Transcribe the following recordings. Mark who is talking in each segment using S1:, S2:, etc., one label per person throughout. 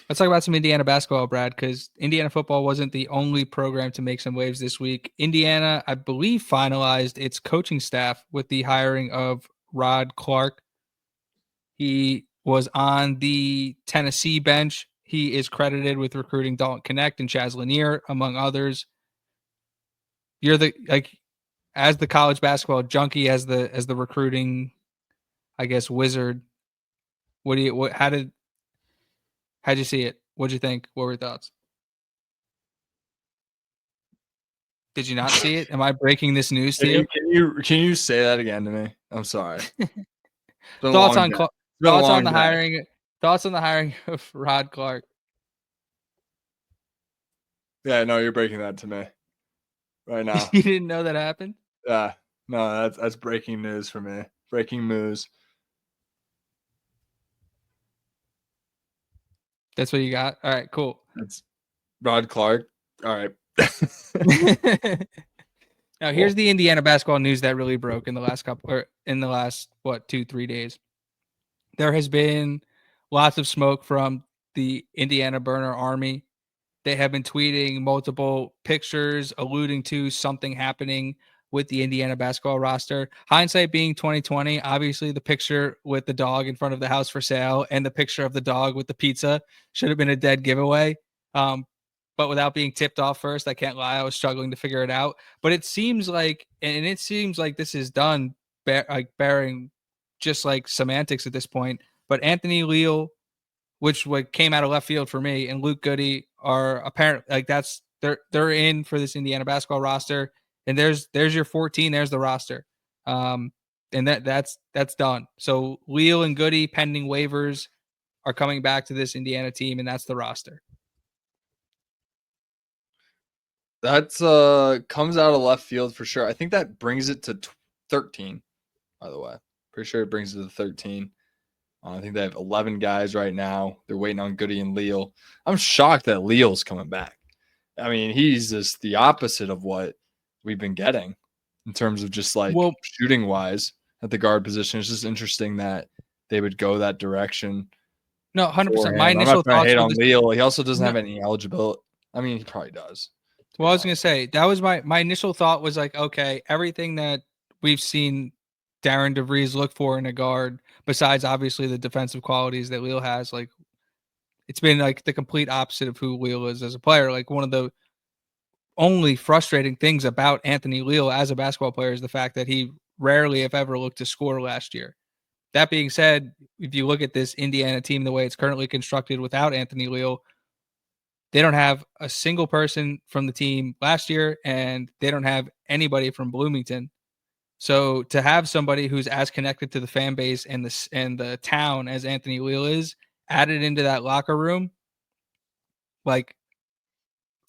S1: Let's talk about some Indiana basketball, Brad, because Indiana football wasn't the only program to make some waves this week. Indiana, I believe, finalized its coaching staff with the hiring of Rod Clark. He was on the Tennessee bench. He is credited with recruiting Dalton Connect and Chaz Lanier, among others. You're as the college basketball junkie, as the recruiting, I guess, wizard. How'd you see it? What'd you think? What were your thoughts? Did you not see it? Am I breaking this news to you?
S2: Can you say that again to me? I'm sorry.
S1: Thoughts on the hiring? Thoughts on the hiring of Rod Clark?
S2: Yeah, no, you're breaking that to me right now.
S1: You didn't know that happened?
S2: Yeah, no, that's breaking news for me. Breaking news.
S1: That's what you got? All right, cool.
S2: That's Rod Clark. All right.
S1: Now, here's the Indiana basketball news that really broke in the last 2-3 days. There has been lots of smoke from the Indiana Burner Army. They have been tweeting multiple pictures alluding to something happening with the Indiana basketball roster. Hindsight being 2020, obviously the picture with the dog in front of the house for sale and the picture of the dog with the pizza should have been a dead giveaway. But without being tipped off first, I can't lie, I was struggling to figure it out. But it seems like this is done bearing just like semantics at this point. But Anthony Leal, which came out of left field for me, and Luke Goode are apparent they're in for this Indiana basketball roster. And there's your 14. There's the roster, and that's done. So Leal and Goode, pending waivers, are coming back to this Indiana team, and that's the roster.
S2: That's comes out of left field for sure. I think that brings it to 13. By the way, pretty sure it brings it to 13. I think they have 11 guys right now. They're waiting on Goode and Leal. I'm shocked that Leal's coming back. I mean, he's just the opposite of what we've been getting in terms of just shooting wise at the guard position. It's just interesting that they would go that direction.
S1: No, 100%. My initial thoughts.
S2: I'm not trying to hate on Leal. He also doesn't have any eligibility. I mean, he probably does.
S1: Well, I was going to say, that was my initial thought was like, okay, everything that we've seen Darren DeVries look for in a guard, besides obviously the defensive qualities that Leal has, like it's been like the complete opposite of who Leal is as a player. Like one of the only frustrating things about Anthony Leal as a basketball player is the fact that he rarely, if ever, looked to score last year. That being said, if you look at this Indiana team, the way it's currently constructed without Anthony Leal, they don't have a single person from the team last year, and they don't have anybody from Bloomington. So to have somebody who's as connected to the fan base and the town as Anthony Leal is added into that locker room, like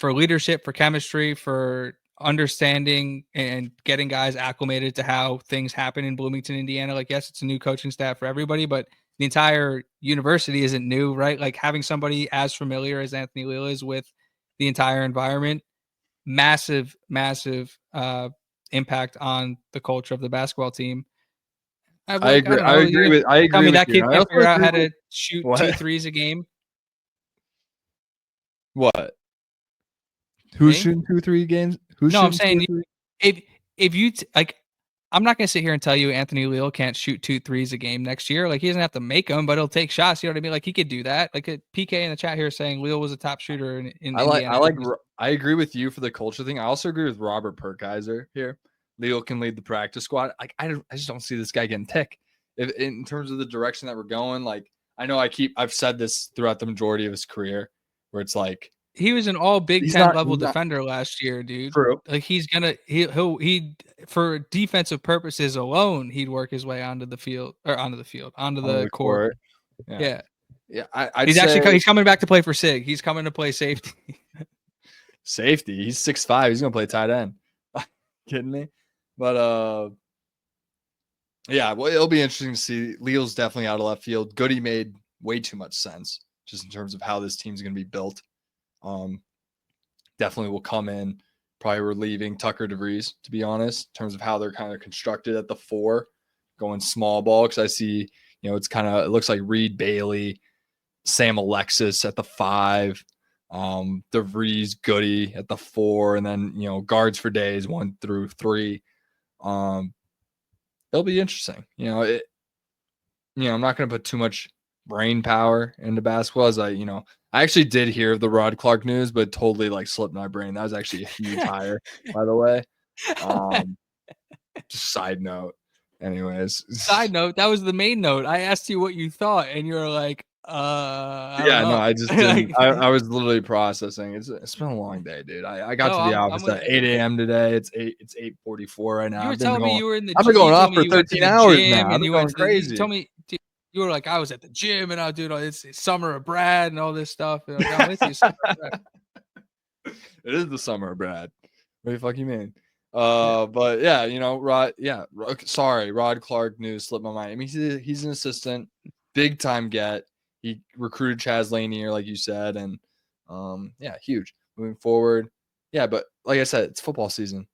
S1: for leadership, for chemistry, for understanding and getting guys acclimated to how things happen in Bloomington, Indiana. Like, yes, it's a new coaching staff for everybody, but the entire university isn't new, right? Like having somebody as familiar as Anthony Leal is with the entire environment, massive impact on the culture of the basketball team.
S2: I agree with you.
S1: That kid can't figure out how to shoot 2 threes a game.
S2: What? Who's shooting 2-3 games?
S1: I'm saying if you I'm not going to sit here and tell you Anthony Leal can't shoot 2 threes a game next year. Like he doesn't have to make them, but he'll take shots. You know what I mean? Like he could do that. Like a PK in the chat here saying Leal was a top shooter in Indiana.
S2: I agree with you for the culture thing. I also agree with Robert Perkiser here. Leal can lead the practice squad. Like I just don't see this guy getting picked. If in terms of the direction that we're going, like I know I've said this throughout the majority of his career, where it's like
S1: he was an all Big Ten level defender last year, dude.
S2: True.
S1: Like he for defensive purposes alone, he'd work his way onto the court. Yeah. He's coming back to play for SIG. He's coming to play safety.
S2: Safety. He's 6'5". He's gonna play tight end. Kidding me? But yeah, well, it'll be interesting to see. Leal's definitely out of left field. Goode made way too much sense just in terms of how this team's gonna be built. Definitely will come in, probably relieving Tucker DeVries, to be honest, in terms of how they're kind of constructed at the 4, going small ball. Because I see, it looks like Reed Bailey, Sam Alexis at the 5, DeVries, Goody at the 4, and then guards for days 1 through 3. It'll be interesting. I'm not going to put too much brain power into basketball, as I actually did hear of the Rod Clark news, but totally like slipped my brain. That was actually a huge hire, by the way. Just side note. Anyways.
S1: Side note, that was the main note. I asked you what you thought, and you're like, I don't know.
S2: No, I just didn't. I was literally processing. It's been a long day, dude. I got to the office at 8 a.m. today. It's 8:44 right now.
S1: You were telling me you were in the.
S2: I've been going off for
S1: you went to
S2: 13
S1: the
S2: hours
S1: gym
S2: now. I've
S1: and
S2: been
S1: you
S2: going
S1: went to
S2: crazy.
S1: You told me you were like, I was at the gym and I do it's summer of Brad and all this stuff. And like, I'm with you, summer of Brad.
S2: It is the summer of Brad. What the fuck you mean? But yeah, Rod Clark news slipped my mind. I mean, he's an assistant, big time get. He recruited Chaz Lanier, like you said, and huge. Moving forward, but like I said, it's football season.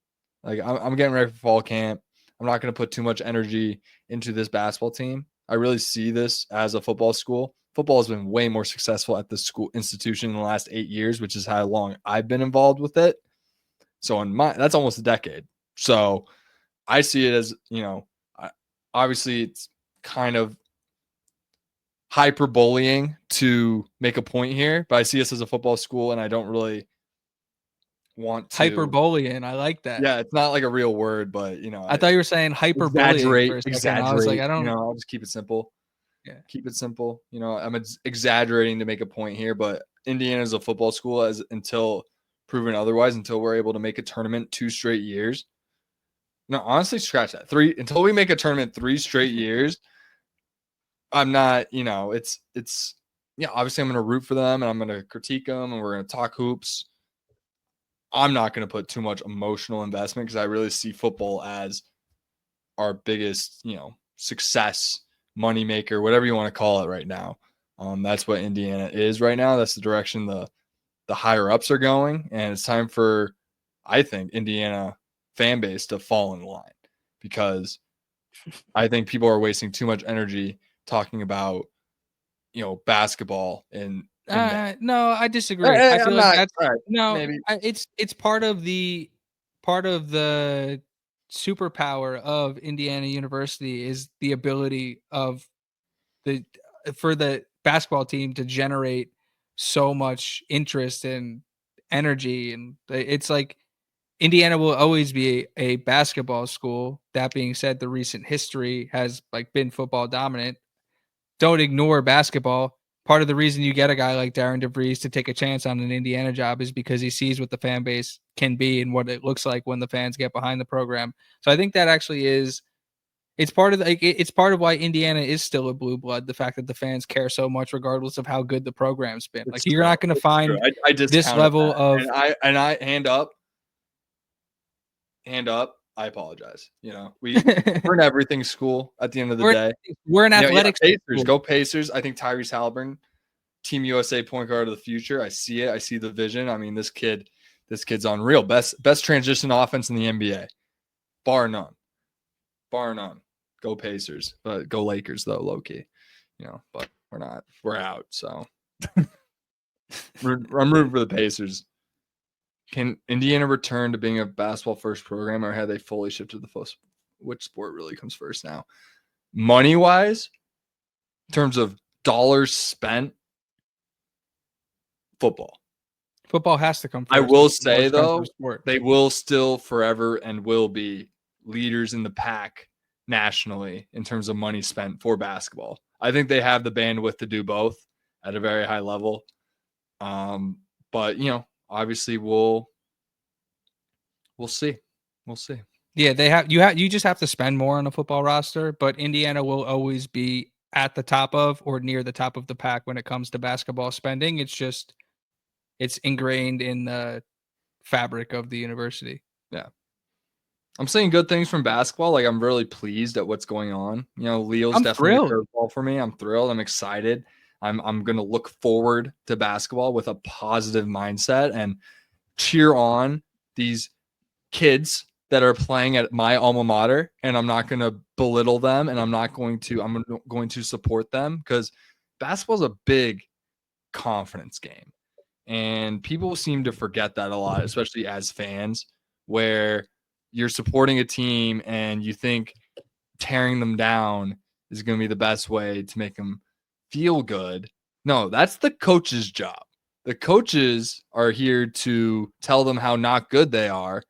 S2: Like I'm getting ready for fall camp. I'm not going to put too much energy into this basketball team. I really see this as a football school. Football has been way more successful at this school institution in the last 8 years, which is how long I've been involved with it. So that's almost a decade. So I see it as, obviously it's kind of hyperbullying to make a point here, but I see us as a football school and I don't really want to.
S1: Hyperbullying. I like that.
S2: Yeah, it's not like a real word, but
S1: I thought you were saying hyperbullying for a second. I was like, I don't
S2: know. I'll just keep it simple.
S1: Yeah.
S2: Keep it simple. I'm exaggerating to make a point here, but Indiana is a football school until proven otherwise, until we're able to make a tournament 2 straight years. No, honestly, scratch that. 3 until we make a tournament 3 straight years. I'm not, it's obviously I'm going to root for them and I'm going to critique them and we're going to talk hoops. I'm not going to put too much emotional investment because I really see football as our biggest, success, moneymaker, whatever you want to call it right now. That's what Indiana is right now. That's the direction the higher ups are going. And it's time for, I think, Indiana fan base to fall in line, because I think people are wasting too much energy talking about, basketball and
S1: no, I disagree. I feel like that's
S2: right,
S1: no,
S2: maybe.
S1: It's part of the superpower of Indiana University is the ability of for the basketball team to generate so much interest and energy, and it's like Indiana will always be a basketball school. That being said, the recent history has been football dominant. Don't ignore basketball. Part of the reason you get a guy like Darren DeVries to take a chance on an Indiana job is because he sees what the fan base can be and what it looks like when the fans get behind the program. So I think that actually it's part of it's part of why Indiana is still a blue blood. The fact that the fans care so much, regardless of how good the program's been. You're not going to find this level of.
S2: And I hand up. I apologize. We we're an everything school at the end of the day.
S1: We're an athletics
S2: Pacers.
S1: school.
S2: Go Pacers. I think Tyrese Halliburton, Team USA point guard of the future. I see it. I see the vision. I mean, this kid's unreal. Best transition offense in the NBA, bar none. Go Pacers, but go Lakers though, low key. But we're not. We're out. So I'm rooting for the Pacers. Can Indiana return to being a basketball first program, or have they fully shifted the focus? Which sport really comes first now? Money wise, in terms of dollars spent, football.
S1: Football has to come first.
S2: I will say, though, they will still forever and will be leaders in the pack nationally in terms of money spent for basketball. I think they have the bandwidth to do both at a very high level. But, obviously we'll see. We'll see.
S1: Yeah, you just have to spend more on a football roster, but Indiana will always be at the top of or near the top of the pack when it comes to basketball spending. It's ingrained in the fabric of the university.
S2: Yeah. I'm saying good things from basketball. I'm really pleased at what's going on. Leal's definitely a curveball for me. I'm thrilled. I'm excited. I'm going to look forward to basketball with a positive mindset and cheer on these kids that are playing at my alma mater. And I'm not going to belittle them, and I'm going to support them, because basketball is a big confidence game. And people seem to forget that a lot, especially as fans, where you're supporting a team and you think tearing them down is going to be the best way to make them feel good. No, that's the coach's job. The coaches are here to tell them how not good they are,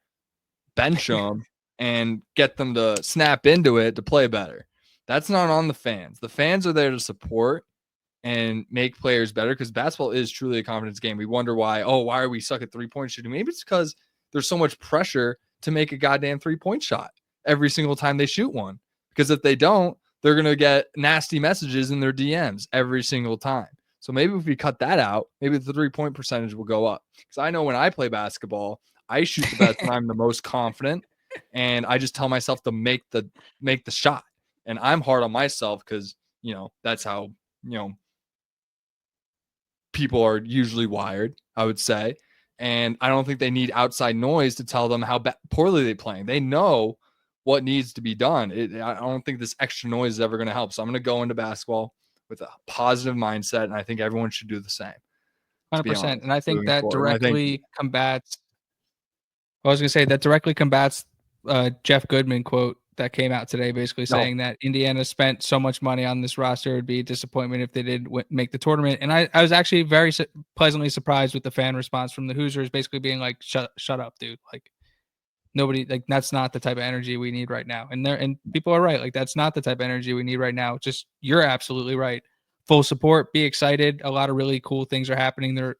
S2: bench them, and get them to snap into it to play better. That's not on the fans. The fans are there to support and make players better, because basketball is truly a confidence game. We wonder why are we suck at 3-point shooting? Maybe it's because there's so much pressure to make a goddamn 3-point shot every single time they shoot one. Because if they don't, they're going to get nasty messages in their DMs every single time. So maybe if we cut that out, maybe the 3-point percentage will go up. Because I know when I play basketball, I shoot the best when I'm the most confident, and I just tell myself to make the shot. And I'm hard on myself because, that's how, people are usually wired, I would say. And I don't think they need outside noise to tell them how poorly they're playing. They know what needs to be done. I don't think this extra noise is ever going to help. So I'm going to go into basketball with a positive mindset, and I think everyone should do the same.
S1: 100%. And I think that
S2: forward.
S1: directly combats. I was going to say that directly combats Jeff Goodman quote that came out today, basically saying that Indiana spent so much money on this roster. It would be a disappointment if they didn't make the tournament. And I was actually very pleasantly surprised with the fan response from the Hoosiers, basically being like, shut up, dude. Like, nobody, like, that's not the type of energy we need right now. And people are right. Like, that's not the type of energy we need right now. Just, you're absolutely right. Full support, be excited. A lot of really cool things are happening. They're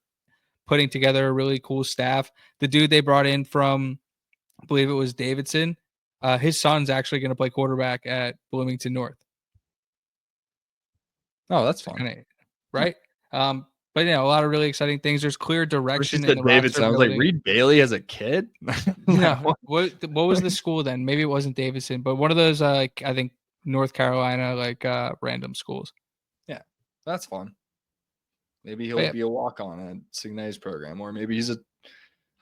S1: putting together a really cool staff. The dude they brought in from, I believe it was Davidson, his son's actually going to play quarterback at Bloomington North.
S2: Oh, that's fun.
S1: Right? But a lot of really exciting things. There's clear direction in the
S2: Davidson. I was like, Reed Bailey as a kid?
S1: No. What was the school then? Maybe it wasn't Davidson, but one of those I think North Carolina random schools.
S2: Yeah, that's fun. Maybe he'll be a walk-on at Signet's program, or maybe he's a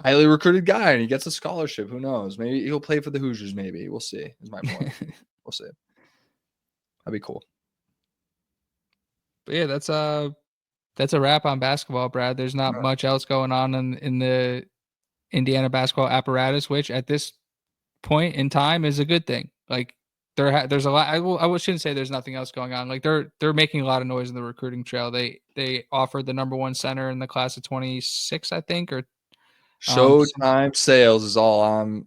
S2: highly recruited guy and he gets a scholarship. Who knows? Maybe he'll play for the Hoosiers. Maybe we'll see. Is my point. We'll see. That'd be cool.
S1: But yeah, that's a wrap on basketball, Brad. There's not much else going on in the Indiana basketball apparatus, which at this point in time is a good thing. Like, there's a lot. I shouldn't say there's nothing else going on. Like, they're making a lot of noise in the recruiting trail. They offered the number 1 center in the class of 26, I think, or
S2: Showtime sales is all I'm.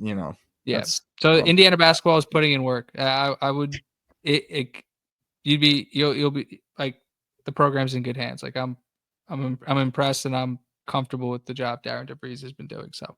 S1: Yeah. So Indiana basketball is putting in work. I would. You'll be like, the program's in good hands. Like, I'm impressed and I'm comfortable with the job Darren DeVries has been doing. So